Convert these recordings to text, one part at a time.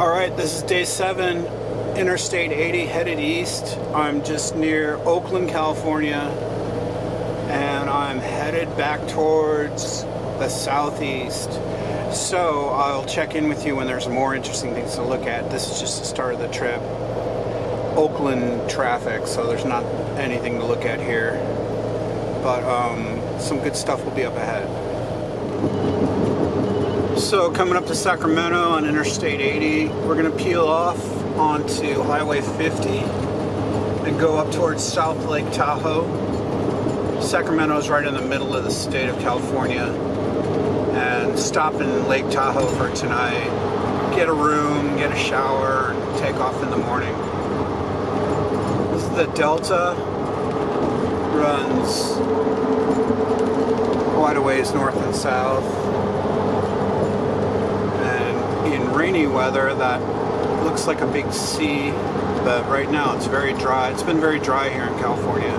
Alright, this is day 7, Interstate 80 headed east. I'm just near Oakland, California, and I'm headed back towards the southeast. So I'll check in with you when there's more interesting things to look at. This is just the start of the trip. Oakland traffic, so there's not anything to look at here. But some good stuff will be up ahead. So coming up to Sacramento on Interstate 80, we're going to peel off onto Highway 50 and go up towards South Lake Tahoe. Sacramento is right in the middle of the state of California, and stop in Lake Tahoe for tonight, get a room, get a shower, and take off in the morning. This is the Delta, runs quite a ways north and south. In rainy weather, that looks like a big C, but right now it's very dry. It's been very dry here in California.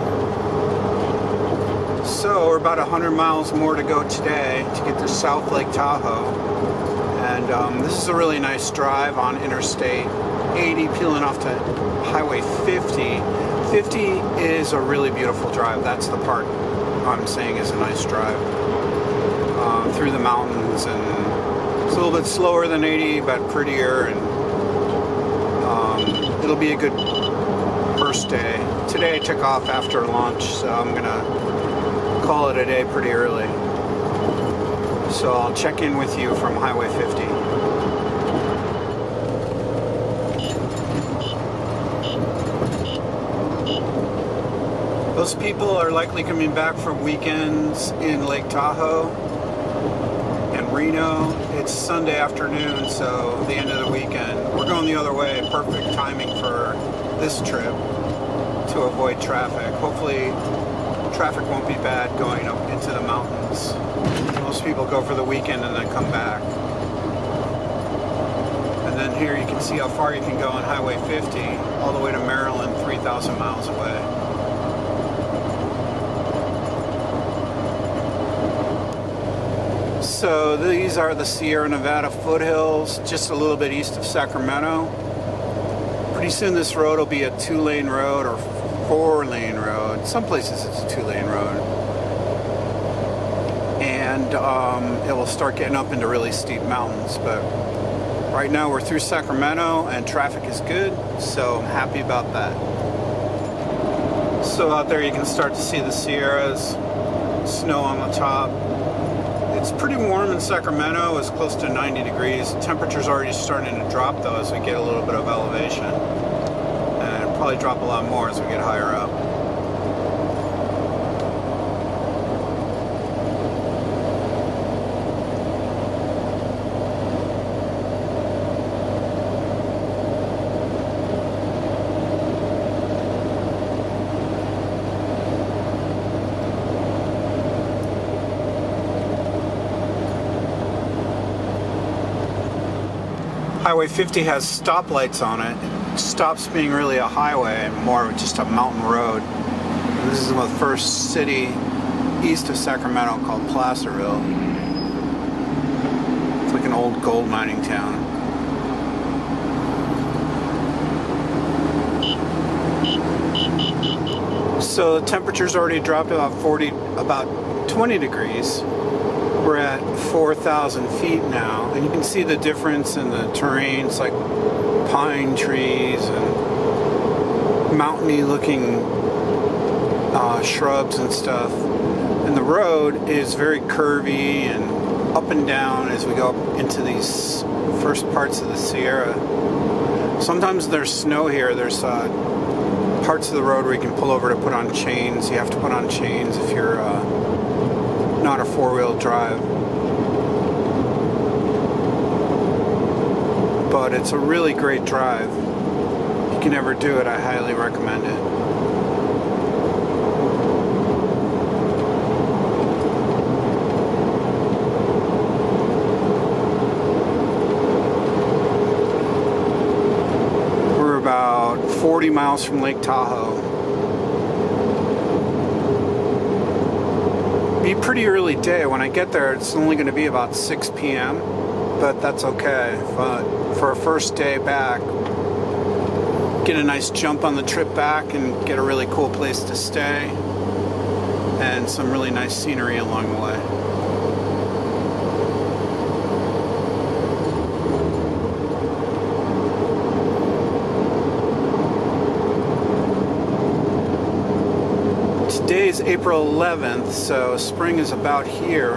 So we're about 100 miles more to go today to get to South Lake Tahoe, and this is a really nice drive on Interstate 80 peeling off to Highway 50. 50 is a really beautiful drive. That's the part I'm saying is a nice drive through the mountains, and it's a little bit slower than 80, but prettier, and it'll be a good first day. Today I took off after lunch, so I'm gonna call it a day pretty early. So I'll check in with you from Highway 50. Those people are likely coming back from weekends in Lake Tahoe and Reno. It's Sunday afternoon, so the end of the weekend. We're going the other way. Perfect timing for this trip to avoid traffic. Hopefully traffic won't be bad going up into the mountains. Most people go for the weekend and then come back. And then here you can see how far you can go on Highway 50 all the way to Maryland, 3,000 miles away. So these are the Sierra Nevada foothills, just a little bit east of Sacramento. Pretty soon this road will be a 2-lane road or 4-lane road. Some places it's a 2-lane road. And it will start getting up into really steep mountains. But right now we're through Sacramento and traffic is good, so I'm happy about that. So out there you can start to see the Sierras, snow on the top. It's pretty warm in Sacramento. It's close to 90 degrees. Temperature's already starting to drop though as we get a little bit of elevation. And it'll probably drop a lot more as we get higher up. Highway 50 has stoplights on it. It stops being really a highway and more of just a mountain road. And this is the first city east of Sacramento called Placerville. It's like an old gold mining town. So the temperature's already dropped about 20 degrees. We're at 4,000 feet now, and you can see the difference in the terrain. It's like pine trees and mountainy looking shrubs and stuff. And the road is very curvy and up and down as we go up into these first parts of the Sierra. Sometimes there's snow here. There's parts of the road where you can pull over to put on chains. You have to put on chains if you're not a 4-wheel drive, but it's a really great drive. If you can ever do it, I highly recommend it. We're about 40 miles from Lake Tahoe. Be a pretty early day. When I get there, it's only going to be about 6 p.m. but that's okay. But for a first day back, get a nice jump on the trip back and get a really cool place to stay and some really nice scenery along the way. Today's April 11th, so spring is about here.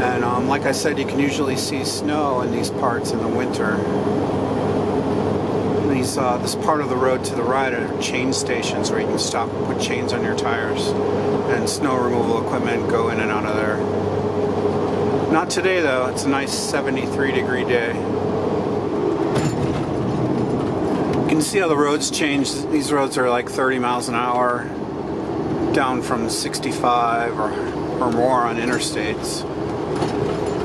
And like I said, you can usually see snow in these parts in the winter. This part of the road to the right are chain stations where you can stop and put chains on your tires, and snow removal equipment go in and out of there. Not today though, it's a nice 73-degree day. You can see how the roads change. These roads are like 30 miles an hour, down from 65 or more on interstates.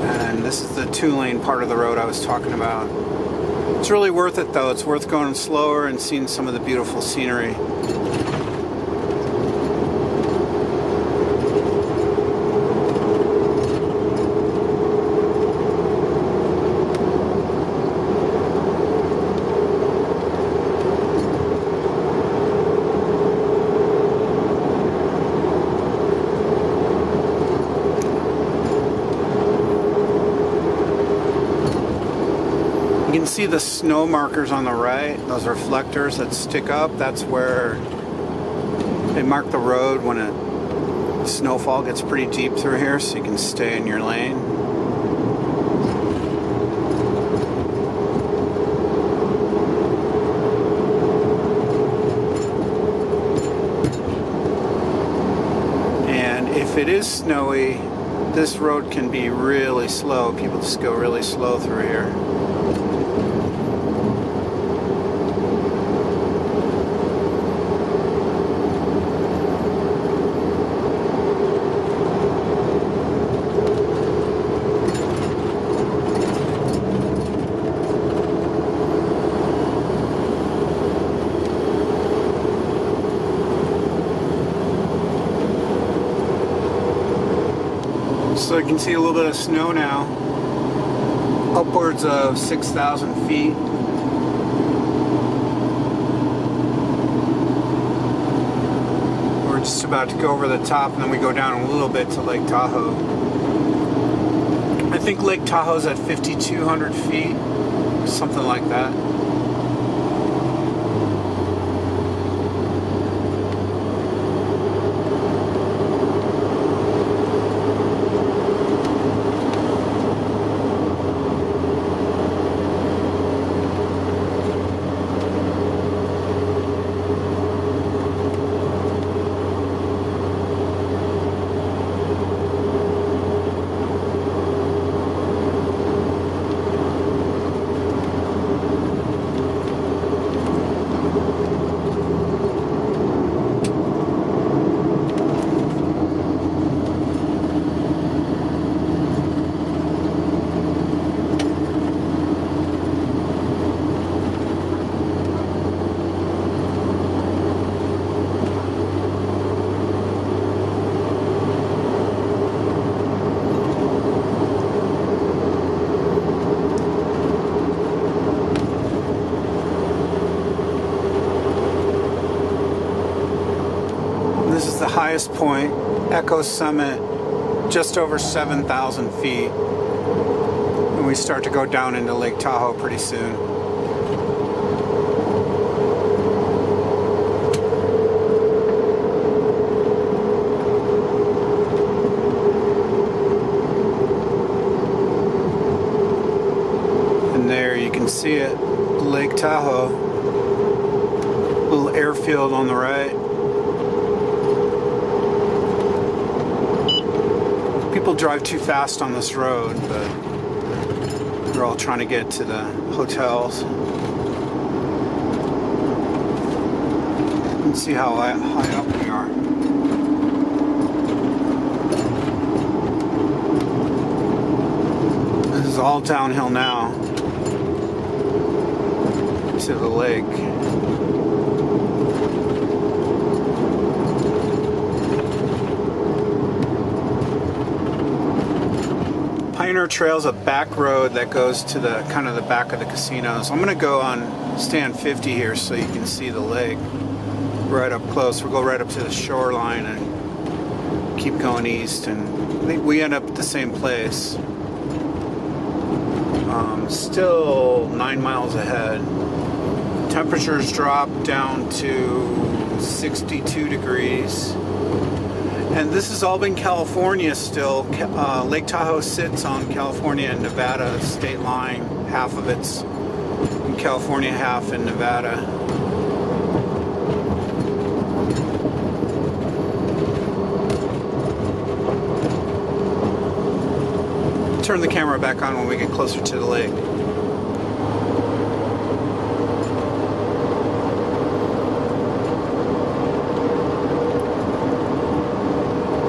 And this is the 2-lane part of the road I was talking about. It's really worth it though. It's worth going slower and seeing some of the beautiful scenery. You can see the snow markers on the right, those reflectors that stick up. That's where they mark the road when snowfall gets pretty deep through here, so you can stay in your lane. And if it is snowy, this road can be really slow. People just go really slow through here. So you can see a little bit of snow now, upwards of 6,000 feet. We're just about to go over the top, and then we go down a little bit to Lake Tahoe. I think Lake Tahoe's at 5,200 feet, something like that. This is the highest point, Echo Summit, just over 7,000 feet. And we start to go down into Lake Tahoe pretty soon. And there you can see it, Lake Tahoe. Little airfield on the right. People drive too fast on this road, but they're all trying to get to the hotels. You can see how high up we are. This is all downhill now to the lake. Pioneer Trail's a back road that goes to the kind of the back of the casinos. I'm gonna go on stand 50 here so you can see the lake right up close. We'll go right up to the shoreline and keep going east, and I think we end up at the same place. Still 9 miles ahead. Temperatures drop down to 62 degrees. And this has all been California still. Lake Tahoe sits on California and Nevada state line. Half of it's in California, half in Nevada. Turn the camera back on when we get closer to the lake.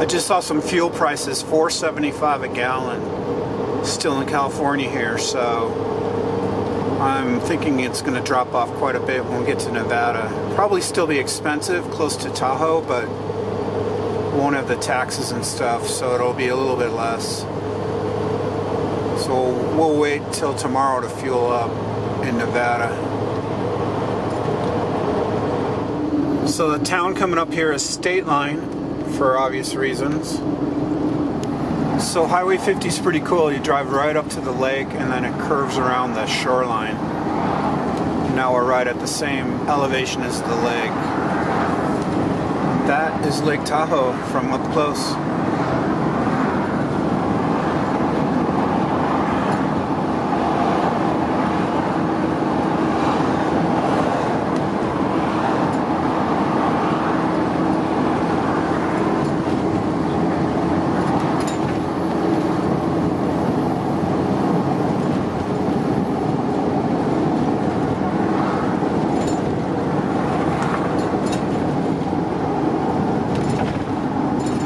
I just saw some fuel prices, $4.75 a gallon, still in California here, so I'm thinking it's going to drop off quite a bit when we get to Nevada. Probably still be expensive, close to Tahoe, but won't have the taxes and stuff, so it'll be a little bit less. So we'll wait till tomorrow to fuel up in Nevada. So the town coming up here is State Line, for obvious reasons. So Highway 50 is pretty cool. You drive right up to the lake and then it curves around the shoreline. Now we're right at the same elevation as the lake. That is Lake Tahoe from up close.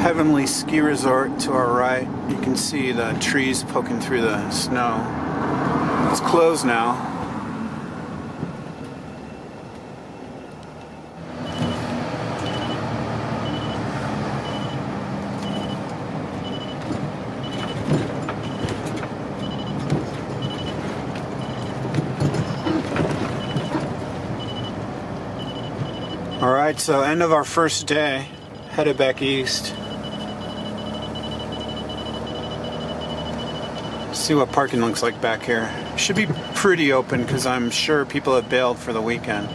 Heavenly Ski Resort to our right. You can see the trees poking through the snow. It's closed now. Alright, so end of our first day. Headed back east. See what parking looks like back here. Should be pretty open because I'm sure people have bailed for the weekend.